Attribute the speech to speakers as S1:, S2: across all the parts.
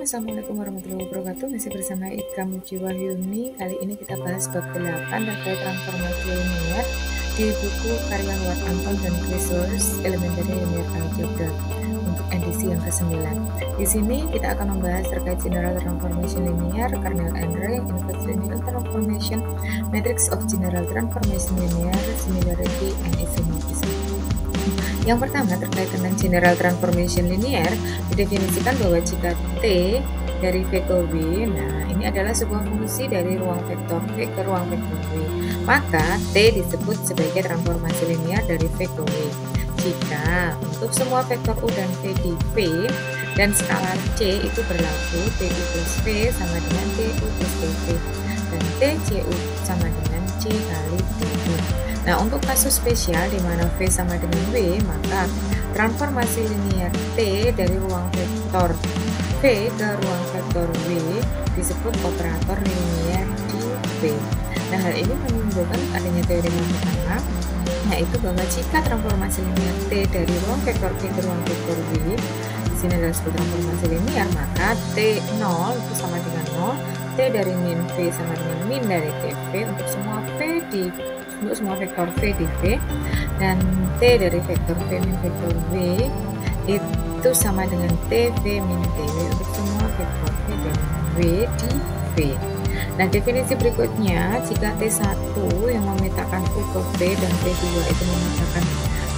S1: Assalamualaikum warahmatullahi wabarakatuh. Masih bersama Ika Muji Wahyuni. Kali ini kita bahas bab 8 terkait transformasi linear di buku karya Watt Anton dan Chris Source Elementary Linear Algebra untuk edisi yang ke-9. Di sini kita akan membahas terkait general transformation linear, kernel and ring, inverse linear transformation, matrix of general transformation linear, similarity and isomorphism. Yang pertama terkait dengan general transformation linear, didefinisikan bahwa jika T dari V ke W, nah ini adalah sebuah fungsi dari ruang vektor V ke ruang vektor W, maka T disebut sebagai transformasi linear dari V ke W. Jika untuk semua vektor U dan V di V dan skalar C itu berlaku, TU plus V sama dengan TU plus TV, dan TCU sama dengan C kali TU. Nah, untuk kasus spesial di mana V sama dengan W, maka transformasi linear T dari ruang vektor V ke ruang vektor W disebut operator linear di V. Nah, hal ini menunjukkan adanya teorema pertama, yaitu bahwa jika transformasi linear T dari ruang vektor V ke ruang vektor W, di sini adalah sebuah transformasi linear, maka T0 itu sama dengan 0, T dari min V sama dengan min dari TV untuk semua vektor V di V, dan T dari vektor V min vektor W itu sama dengan TV min TW untuk semua vektor V dan W di V. Nah, definisi berikutnya, jika T1 yang memetakan U ke V dan T2 itu memetakan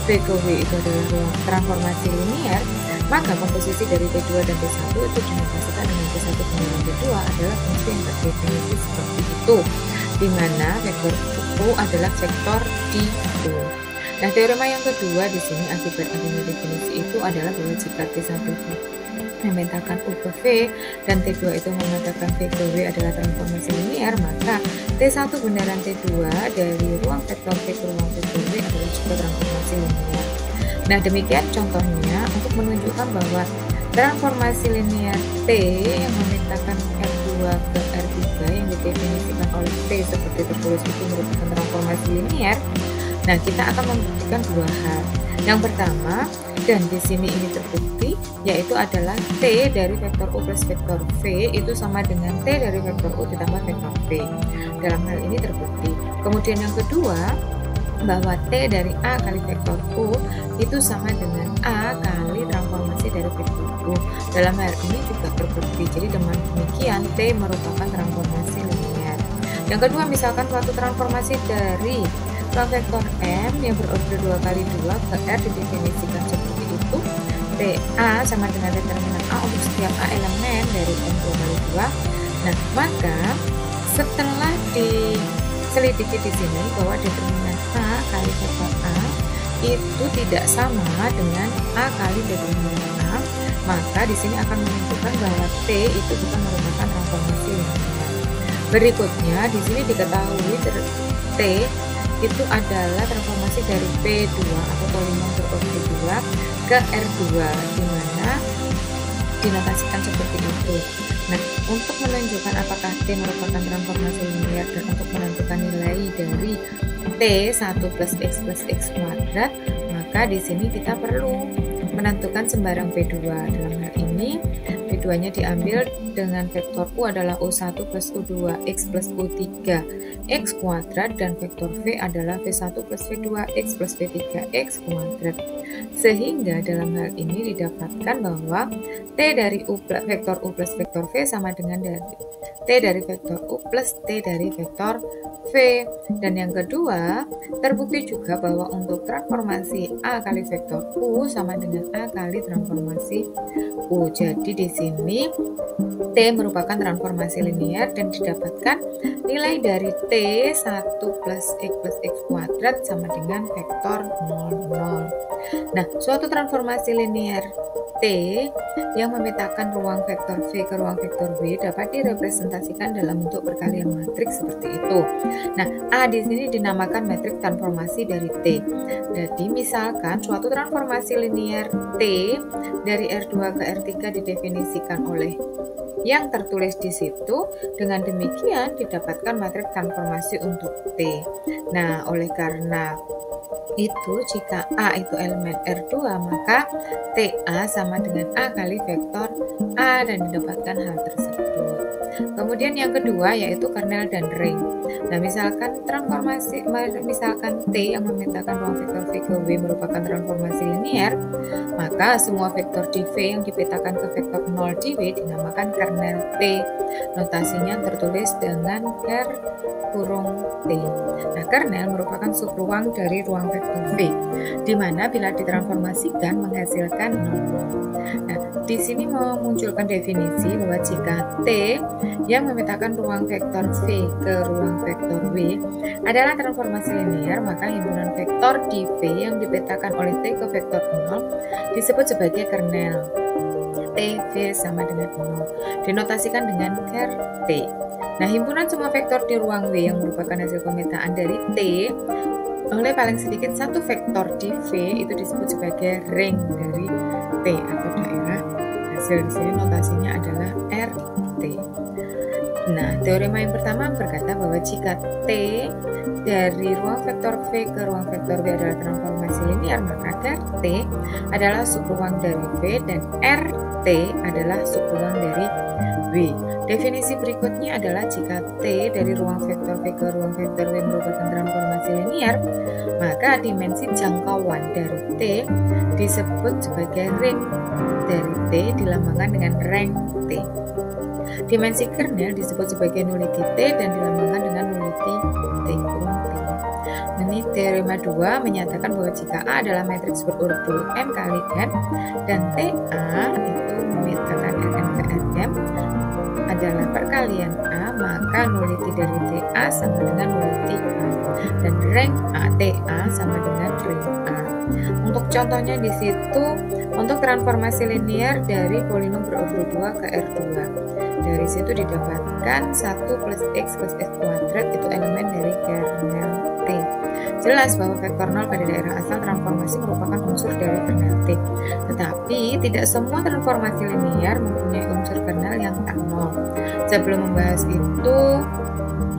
S1: V ke W itu adalah transformasi linear, maka komposisi dari T2 dan T1 itu dinotasikan dengan T1 dengan T2 adalah fungsi yang terdefinisi seperti itu, di mana vektor U adalah vektor di U. Nah, teorema yang kedua di sini akibat adanya definisi itu adalah bahwa jika T1 memetakan U ke V dan T2 itu memetakan V ke W adalah transformasi linear, maka T1 bundaran T2 dari ruang vektor V ke ruang vektor W adalah juga transformasi linear. Nah, demikian contohnya untuk menunjukkan bahwa transformasi linear T yang memetakan R2 ke R3 yang didefinisikan oleh T seperti tertulis itu merupakan transformasi linear. Nah, kita akan membuktikan dua hal. Yang pertama, dan di sini ini terbukti, yaitu adalah T dari vektor U plus vektor V itu sama dengan T dari vektor U ditambah vektor V. Dalam hal ini terbukti. Kemudian yang kedua, bahwa T dari A kali vektor U itu sama dengan A kali transformasi dari vektor U. Dalam hal ini juga terbukti. Jadi dengan demikian T merupakan transformasi linear. Yang kedua, misalkan suatu transformasi dari ruang vektor M yang berorder 2 kali 2 ke R didefinisikan seperti itu. TA sama dengan determinan A untuk setiap A elemen dari M 2 kali 2. Nah, maka setelah diselidiki di sini bahwa determinan A kali vektor A itu tidak sama dengan A kali determinan A, maka di sini akan menunjukkan bahwa T itu bukan merupakan transformasi linear. Berikutnya di sini diketahui T itu adalah transformasi dari P2 atau polinom berorder 2 ke R2, di mana dinotasikan seperti itu. Nah, untuk menunjukkan apakah T merupakan transformasi linear dan untuk menentukan nilai dari T1 plus X kuadrat, maka di sini kita perlu menentukan sembarang P2. Dalam hal ini P2-nya diambil dengan vektor U adalah U1 plus U2 X plus U3 X kuadrat, dan vektor V adalah V1 plus V2 X plus V3 X kuadrat. Sehingga dalam hal ini didapatkan bahwa T dari vektor U plus vektor V sama dengan dari T dari vektor U plus T dari vektor V. Dan yang kedua, terbukti juga bahwa untuk transformasi A kali vektor U sama dengan A kali transformasi U. Jadi di sini T merupakan transformasi linear dan didapatkan nilai dari T1 plus X kuadrat sama dengan vektor 0, 0. Nah, suatu transformasi linear T yang memetakan ruang vektor V ke ruang vektor W dapat direpresentasikan dalam bentuk perkalian matriks seperti itu. Nah, A di sini dinamakan matriks transformasi dari T. Jadi, misalkan suatu transformasi linear T dari R2 ke R3 didefinisikan oleh yang tertulis di situ, dengan demikian didapatkan matriks transformasi untuk T. Nah, oleh karena itu jika A itu elemen R2, maka TA sama dengan A kali vektor A dan didapatkan hal tersebut. Kemudian yang kedua yaitu kernel dan ring. Nah, misalkan T yang memetakan ruang vektor V ke W merupakan transformasi linear, maka semua vektor di V yang dipetakan ke vektor 0 di W dinamakan kernel T. Notasinya tertulis dengan ker kurung T. Nah, kernel merupakan subruang dari ruang vektor V, di mana bila ditransformasikan menghasilkan 0. Nah, di sini memunculkan definisi bahwa jika T yang memetakan ruang vektor V ke ruang vektor W adalah transformasi linear, maka himpunan vektor di V yang dipetakan oleh T ke vektor 0 disebut sebagai kernel. TV sama dengan 0, dinotasikan dengan ker T. Nah, himpunan semua vektor di ruang W yang merupakan hasil pemetaan dari T oleh paling sedikit satu vektor di V itu disebut sebagai ring dari T atau daerah hasil. Di sini notasinya adalah RT. Nah, teorema yang pertama berkata bahwa jika T dari ruang vektor V ke ruang vektor W adalah transformasi linear, maka T adalah subruang dari V dan RT adalah subruang dari W. Definisi berikutnya adalah jika T dari ruang vektor V ke ruang vektor W merupakan transformasi linear, maka dimensi jangkauan dari T disebut sebagai ring dari T dilambangkan dengan rank T. Dimensi kernel disebut sebagai nullity T dan dilambangkan dengan nullity T kurung T. Ini teorema 2 menyatakan bahwa jika A adalah matriks berurut dulu M kali N dan TA itu memetakan Rn ke Rm adalah perkalian A, maka nullity dari TA sama dengan nullity A dan rank ATA sama dengan rank A. Untuk contohnya di situ untuk transformasi linear dari polinom berurut 2 ke R2. Dari situ didapatkan 1 plus X plus X kuadrat itu elemen dari kernel T. Jelas bahwa vektor 0 pada daerah asal transformasi merupakan unsur dari kernel T. Tetapi tidak semua transformasi linear mempunyai unsur kernel yang tak 0. Sebelum membahas itu,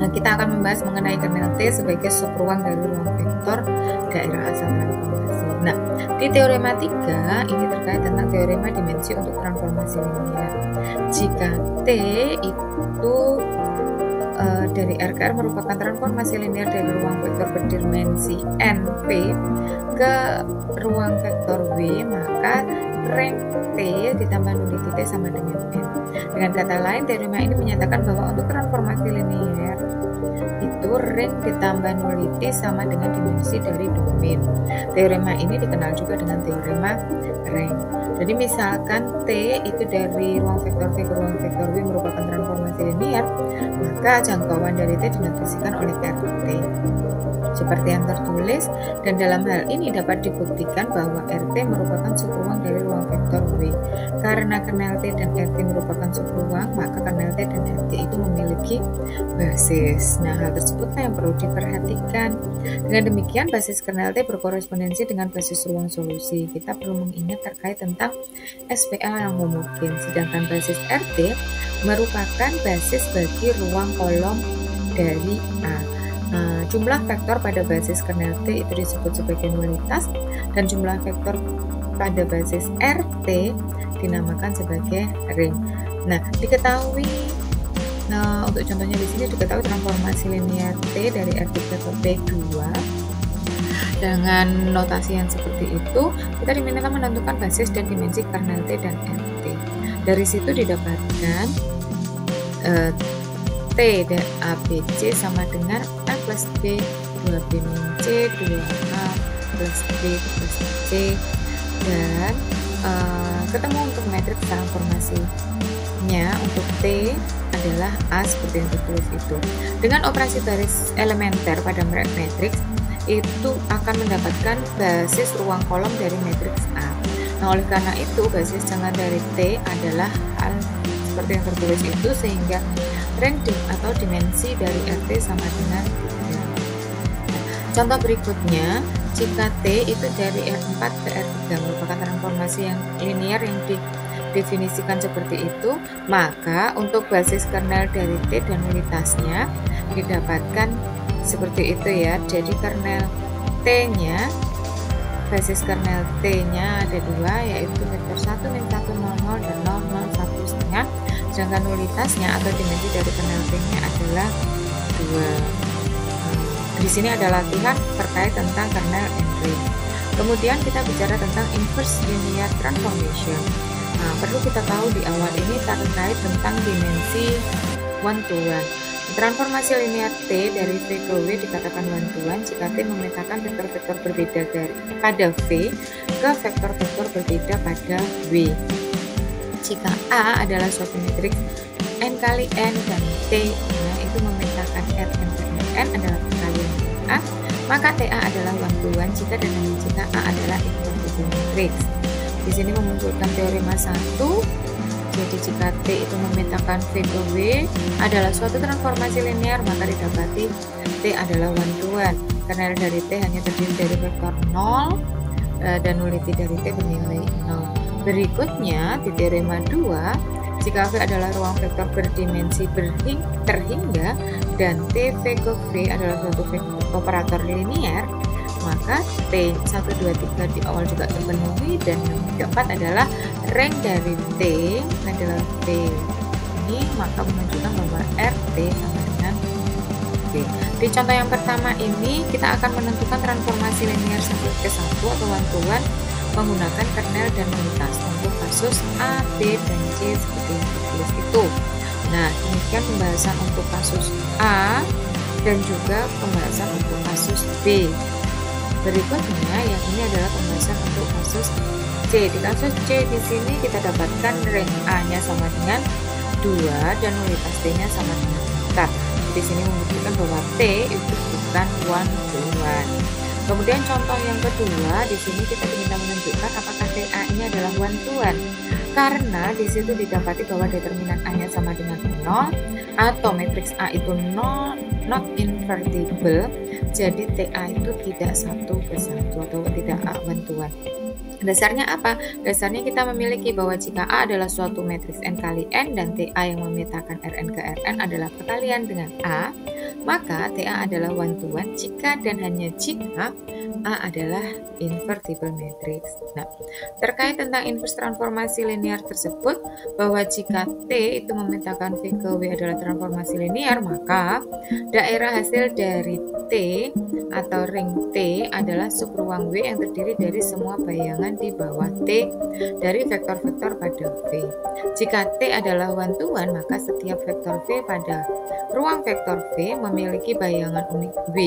S1: kita akan membahas mengenai kernel T sebagai subruang dari ruang vektor daerah asal transformasi. Nah, di teorema 3 ini terkait tentang teorema dimensi untuk transformasi linear. Jika T itu dari RKR merupakan transformasi linear dari ruang vektor berdimensi NV ke ruang vektor W, maka rank T ditambah nullity T sama dengan N. Dengan kata lain, teorema ini menyatakan bahwa untuk transformasi linear itu ring ditambah nullity sama dengan dimensi dari domain. Teorema ini dikenal juga dengan teorema rank. Jadi misalkan T itu dari ruang vektor V ke ruang vektor W merupakan transformasi linear, maka jangkauan dari T dinotasikan oleh RT seperti yang tertulis, dan dalam hal ini dapat dibuktikan bahwa RT merupakan subruang dari ruang vektor W. Karena kernel T dan RT merupakan subruang, maka kernel T dan RT itu memiliki basis. Nah, hal tersebutlah yang perlu diperhatikan. Dengan demikian, basis kernel T berkorespondensi dengan basis ruang solusi. Kita perlu mengingat terkait tentang SPA yang homogen, sedangkan basis RT merupakan basis bagi ruang kolom dari A. Jumlah vektor pada basis kernel T itu disebut sebagai nulitas, dan jumlah vektor pada basis RT dinamakan sebagai ring. Nah, diketahui untuk contohnya di sini diketahui transformasi linear T dari R3 ke P2 dengan notasi yang seperti itu. Kita diminta menentukan basis dan dimensi kernel T dan RT. Dari situ didapatkan T dan ABC sama dengan A plus B 2B min C 2A plus B plus C, dan ketemu untuk matriks transformasinya untuk T adalah A seperti yang tertulis itu. Dengan operasi baris elementer pada matriks itu akan mendapatkan basis ruang kolom dari matriks A. Nah, oleh karena itu basis jangan dari T adalah hal seperti yang tertulis itu, sehingga rank atau dimensi dari RT sama dengan R. Contoh berikutnya, jika T itu dari R4 ke R3 merupakan transformasi yang linear yang didefinisikan seperti itu, maka untuk basis kernel dari T dan nulitasnya didapatkan seperti itu ya. Jadi kernel T-nya, basis kernel T-nya ada 2, yaitu vektor 1, min 1, 0, 0, dan 0, 0, 1 setengah. Sedangkan nulitasnya atau dimensi dari kernel T-nya adalah 2. Di sini ada latihan terkait tentang kernel and ring. Kemudian kita bicara tentang inverse linear transformation. Nah, perlu kita tahu di awal ini terkait tentang dimensi one to one. Transformasi linear T dari V ke W dikatakan one to one jika T memetakan vektor-vektor berbeda pada V ke vektor-vektor berbeda pada W. Jika A adalah suatu matriks n kali n dan T itu memetakan Rn ke Rn adalah perkalian A, maka TA adalah one to one jika dan hanya jika A adalah invertible matrix. Di sini memunculkan teorema 1. Jadi jika T itu memetakan V ke W adalah suatu transformasi linear, maka didapati T adalah one to one. Kernel dari T hanya terdiri dari vektor 0 dan nuliti dari T bernilai 0. Berikutnya di teorema 2, jika V adalah ruang vektor berdimensi terhingga dan T V ke V adalah suatu operator linear, maka T 1, 2, 3 di awal juga terpenuhi, dan yang keempat adalah rank dari T adalah T ini, maka menunjukkan bahwa RT sama dengan V. Di contoh yang pertama ini kita akan menentukan transformasi linear 1 ke 1 atau one to one menggunakan kernel dan nulitas untuk kasus A, B, dan C seperti yang ditulis itu. Nah, demikian pembahasan untuk kasus A dan juga pembahasan untuk kasus B. Berikutnya yang ini adalah pembahasan untuk kasus C. Di kasus C di sini kita dapatkan rank A-nya sama dengan 2 dan nulitas T-nya sama dengan 4. Di sini membuktikan bahwa T itu bukan one to one. Kemudian contoh yang kedua, di sini kita diminta menunjukkan apakah TA ini adalah one to one. Karena di situ didapati bahwa determinan A-nya sama dengan 0 atau matriks A itu not invertible. Jadi TA itu tidak 1 ke 1 atau tidak A one to one. Dasarnya apa? Dasarnya kita memiliki bahwa jika A adalah suatu matriks n kali n dan TA yang memetakan Rn ke Rn adalah perkalian dengan A, maka TA adalah one to one jika dan hanya jika A adalah invertible matrix. Nah, terkait tentang inverse transformasi linear tersebut, bahwa jika T itu memetakan V ke W adalah transformasi linear, maka daerah hasil dari T atau ring T adalah subruang W yang terdiri dari semua bayangan di bawah T dari vektor-vektor pada V. Jika T adalah one to one, maka setiap vektor V pada ruang vektor V memiliki bayangan unik W,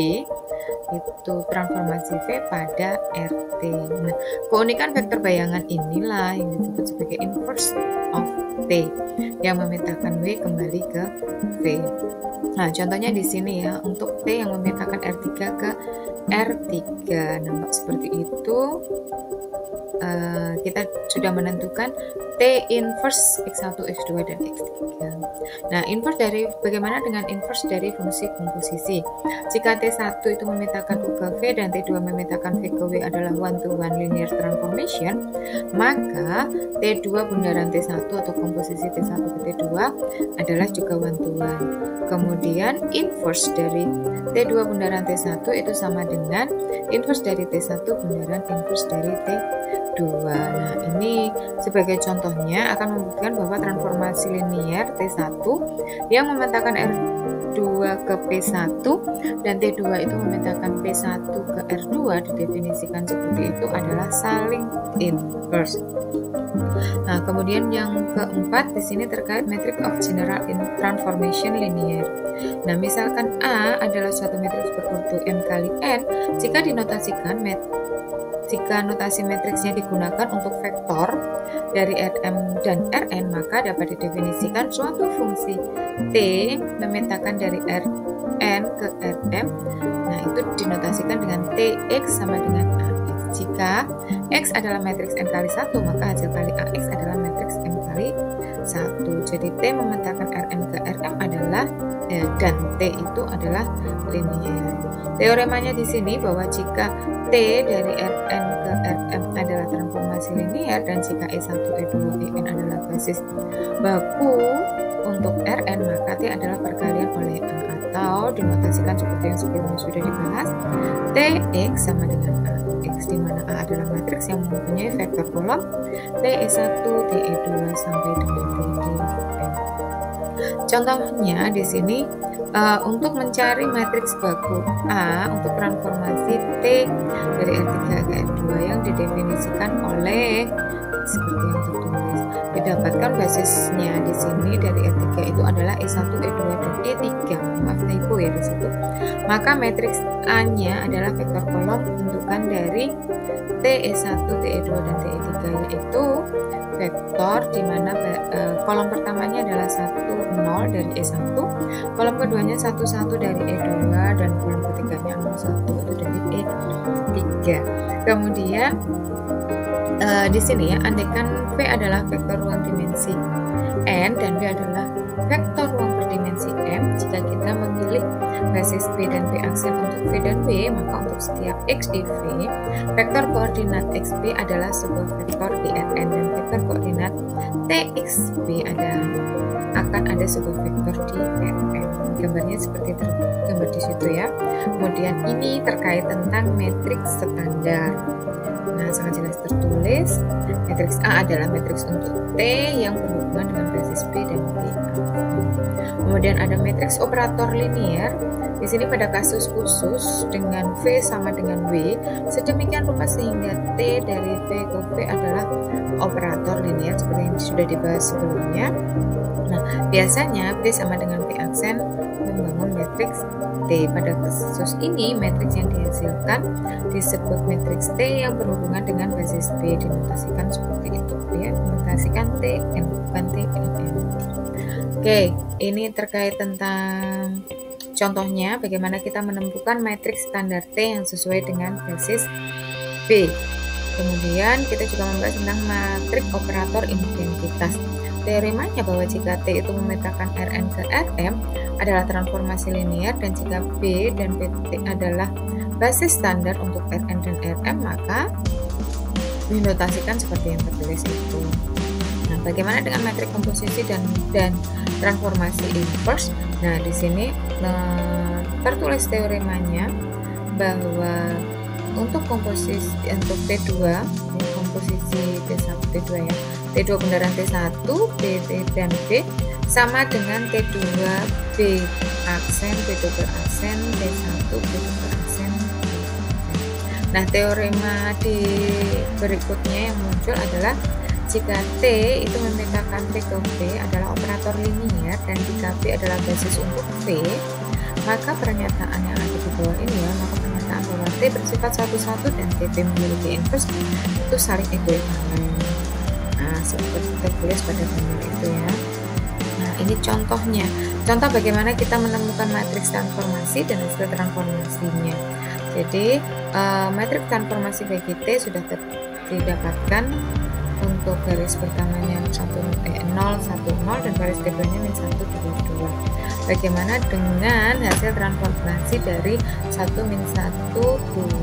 S1: itu transformasi V pada RT. Nah, keunikan vektor bayangan inilah yang disebut sebagai inverse of T yang memetakan W kembali ke V. Nah, contohnya di sini ya, untuk T yang memetakan R3 ke R3 nampak seperti itu. Kita sudah menentukan T inverse X1, X2, dan X3. Nah, inverse dari bagaimana dengan inverse dari fungsi komposisi? Jika T1 itu memetakan U ke V dan T2 memetakan V ke W adalah one to one linear transformation, maka T2 bundaran T1 atau komposisi T1 ke T2 adalah juga one to one. Kemudian inverse dari T2 bundaran T1 itu sama dengan inverse dari T1 bundaran inverse dari T2. Nah, ini sebagai contohnya akan membuktikan bahwa transformasi linear T1 yang memetakan R2 ke P1 dan T2 itu memetakan P1 ke R2 didefinisikan seperti itu adalah saling inverse. Nah, kemudian yang keempat di sini terkait matrix of general transformation linear. Nah, misalkan A adalah suatu matriks berordo n kali n, jika dinotasikan jika notasi matriksnya digunakan untuk vektor dari Rm dan Rn, maka dapat didefinisikan suatu fungsi T memetakan dari Rn ke Rm. Nah, itu dinotasikan dengan Tx sama dengan Ax. Jika X adalah matriks n kali 1, maka hasil kali Ax adalah matriks m kali 1. Jadi T memetakan Rn ke Rm adalah dan T itu adalah linear. Teoremanya di sini bahwa jika T dari Rn ke Rm adalah transformasi linear dan jika E1, E2, En adalah basis baku untuk Rn, maka T adalah perkalian oleh A, atau dinotasikan seperti yang sebelumnya sudah dibahas, Tx sama dengan Ax, di mana A adalah matriks yang mempunyai vektor kolom Te1, Te2 sampai dengan Tdn. Contohnya di sini untuk mencari matriks baku A untuk transformasi T dari R3 ke R2 yang didefinisikan oleh seperti yang tertulis, didapatkan basisnya di sini dari R3 itu adalah E1, E2 dan E3. Maaf typo ya di situ. Maka matriks A-nya adalah vektor kolom bentukan dari Te1, Te2 dan Te3, yaitu vektor di mana kolom pertamanya adalah 1, 0 dari E1, kolom keduanya 1, 1 dari E2 dan kolom ketiganya 0, 1 itu dari E3. Kemudian di sini ya, andaikan V adalah vektor ruang dimensi N dan V adalah vektor ruang berdimensi M, jika kita memilih basis B dan B aksen untuk V dan B, maka untuk setiap X di V, vektor koordinat XB adalah sebuah vektor di Rn dan vektor koordinat TXB akan ada sebuah vektor di Rn. Gambarnya seperti tergambar di situ ya. Kemudian ini terkait tentang matriks standar. Nah, sangat jelas tertulis, matriks A adalah matriks untuk T yang berhubungan dengan basis B dan B. Kemudian ada matriks operator linear. Di sini pada kasus khusus dengan V sama dengan W, sedemikian rupa sehingga T dari V ke V adalah operator linear seperti yang sudah dibahas sebelumnya. Nah, biasanya V sama dengan V aksen membangun matriks T. Pada kasus ini, matriks yang dihasilkan disebut matriks T yang berhubungan dengan basis B, dinotasikan seperti itu ya, dinotasikan Tn bukan Tn. Oke, ini terkait tentang contohnya bagaimana kita menemukan matriks standar T yang sesuai dengan basis B. Kemudian kita juga membahas tentang matriks operator identitas. Teoremanya bahwa jika T itu memetakan Rn ke Rm adalah transformasi linear dan jika B dan Pt adalah basis standar untuk Rn dan Rm, maka dinotasikan seperti yang tertulis itu. Nah, bagaimana dengan matriks komposisi dan transformasi inverse? Nah, di sini tertulis teoremanya bahwa untuk komposisi untuk T2, komposisi T1, T2 ya, T2 bundaran T1, B dan B sama dengan T2 B aksen, B2 aksen, T1, B2 aksen. Nah, teorema di berikutnya yang muncul adalah jika T itu memetakan T ke V adalah operator linear dan jika V adalah basis untuk V, maka pernyataan yang ada di bawah ini ya, maka pernyataan bahwa T bersifat satu-satu dan TP memiliki inverse itu saling ekuivalen. Nah, seperti tertulis pada gambar itu ya. Nah, ini contohnya. Contoh bagaimana kita menemukan matriks transformasi dan hasil transformasinya. Jadi, matriks transformasi bagi T sudah didapatkan untuk garis pertamanya 0, 1, 0 dan garis keduanya min 1, 2, 2. Bagaimana dengan hasil transformasi dari 1 min 1, 2,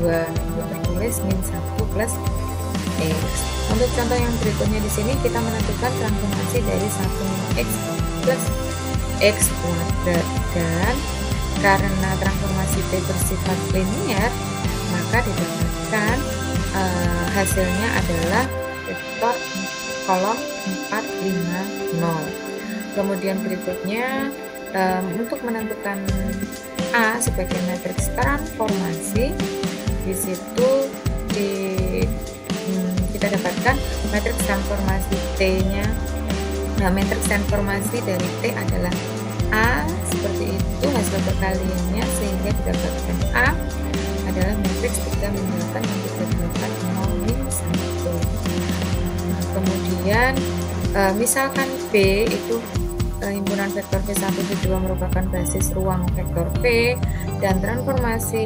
S1: itu tertulis min 1 plus X. Untuk contoh yang berikutnya di sini kita menentukan transformasi dari 1 min X plus X kuadrat, dan karena transformasi T bersifat linear maka didapatkan hasilnya adalah vektor kolom 4, 5, 0. Kemudian berikutnya untuk menentukan A sebagai matriks transformasi, di situ kita dapatkan matriks transformasi T-nya. Nah, matriks transformasi dari T adalah A seperti itu hasil perkaliannya, sehingga didapatkan A adalah matriks 3 min 8 yang didapatkan 0 min 1. Nah, kemudian misalkan B itu himpunan vektor V1, V2 merupakan basis ruang vektor V dan transformasi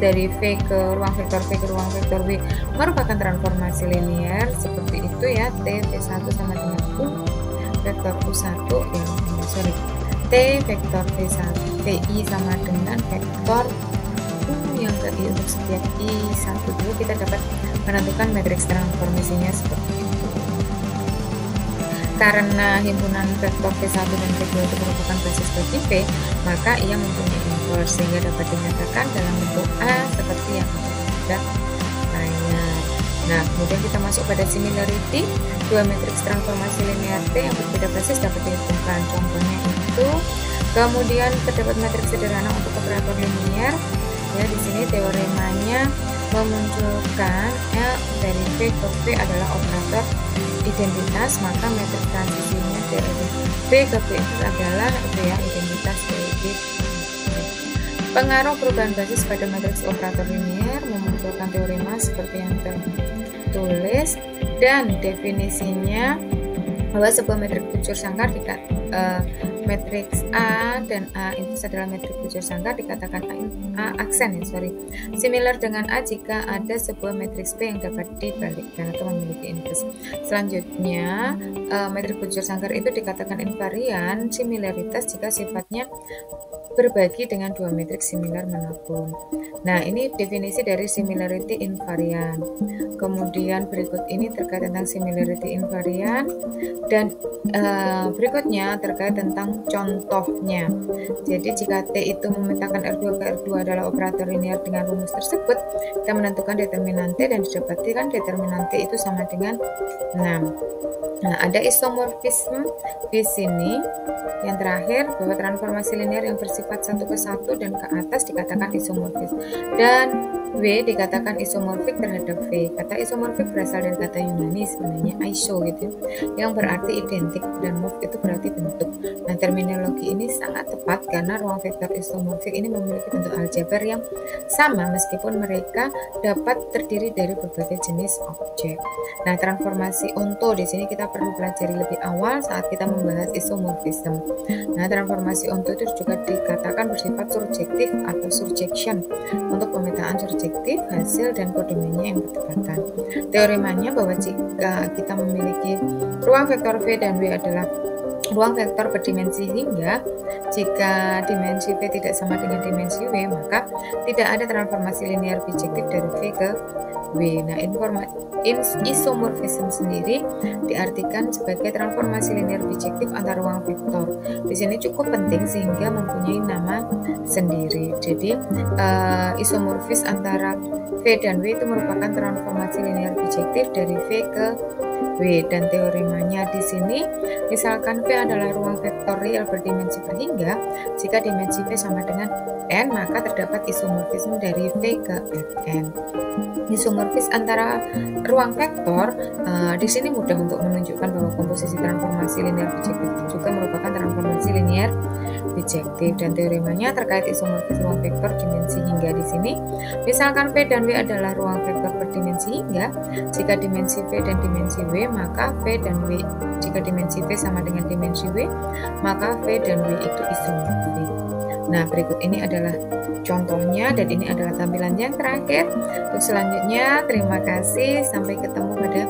S1: dari V ke ruang vektor V ke ruang vektor W merupakan transformasi linear seperti itu ya. T V1 sama dengan U vektor U1 ya, T vektor VI sama dengan vektor yang ke I untuk setiap I1 dulu, kita dapat menentukan matriks transformasinya seperti itu. Karena himpunan vektor V1 dan V2 itu merupakan basis bagi V, maka ia mempunyai inverse sehingga dapat dinyatakan dalam bentuk A seperti yang sudah layar. Nah, kemudian kita masuk pada similarity. Dua matriks transformasi linear T yang berbeda basis dapat dihitungkan. Contohnya itu, kemudian terdapat matriks sederhana untuk operator linear. Ya, di sini teoremanya memunculkan dari V ke V adalah operator identitas, maka matriks transisinya dari V ke V itu adalah identitas V. Pengaruh perubahan basis pada matriks operator linear memunculkan teorema seperti yang tertulis, dan definisinya bahwa sebuah matriks bujur sangkar matriks A dan A itu adalah matriks bujur sangkar dikatakan A aksen similar dengan A jika ada sebuah matriks B yang dapat dibalikkan atau memiliki inverse. Selanjutnya matriks bujur sangkar itu dikatakan invarian similaritas jika sifatnya berbagi dengan dua matriks similar manapun. Nah, ini definisi dari similarity invarian. Kemudian berikut ini terkait tentang similarity invarian, dan berikutnya terkait tentang contohnya. Jadi jika T itu memetakan R2 ke R2 adalah operator linear dengan rumus tersebut, kita menentukan determinan T dan didapatkan determinan T itu sama dengan 6. Nah, ada isomorfisme di sini. Yang terakhir, bahwa transformasi linear yang bersifat 1 ke 1 dan ke atas dikatakan isomorfis, dan W dikatakan isomorfik terhadap V. Kata isomorfik berasal dari kata Yunani sebenarnya iso gitu, yang berarti identik, dan morf itu berarti bentuk. Nah, terminologi ini sangat tepat karena ruang vektor isomorfik ini memiliki bentuk aljabar yang sama meskipun mereka dapat terdiri dari berbagai jenis objek. Nah, transformasi onto di sini kita perlu pelajari lebih awal saat kita membahas isomorfism. Nah, transformasi onto itu juga dikatakan bersifat surjektif atau surjection untuk pemetaan surjektif hasil dan kodomennya yang berdekatan. Teoremanya bahwa jika kita memiliki ruang vektor V dan W adalah ruang vektor berdimensi hingga, jika dimensi V tidak sama dengan dimensi W, maka tidak ada transformasi linear bijektif dari V ke W. Nah, isomorfism sendiri diartikan sebagai transformasi linear bijektif antar ruang vektor. Di sini cukup penting sehingga mempunyai nama sendiri. Jadi isomorfis antara V dan W itu merupakan transformasi linear bijektif dari V ke W, dan teoremanya di sini misalkan V adalah ruang vektor real berdimensi berhingga, jika dimensi V sama dengan n, maka terdapat isomorfisme dari V ke Rn. Isomorfis antara ruang vektor di sini mudah untuk menunjukkan bahwa komposisi transformasi linear bijektif juga merupakan transformasi linear bijektif, dan teoremanya terkait isomorfis ruang vektor dimensi hingga di sini misalkan V dan W adalah ruang vektor berdimensi hingga, jika dimensi V dan dimensi W, maka V dan W, jika dimensi V sama dengan dimensi W, maka V dan W itu isomorfis. Nah, berikut ini adalah contohnya, dan ini adalah tampilan yang terakhir. Untuk selanjutnya, terima kasih, sampai ketemu pada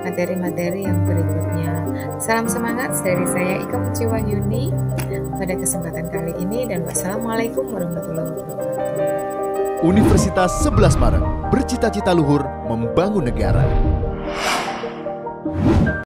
S1: materi-materi yang berikutnya. Salam semangat dari saya Ika Muci Wahyuni pada kesempatan kali ini, dan wassalamualaikum warahmatullahi wabarakatuh.
S2: Universitas 11 Maret, bercita-cita luhur membangun negara.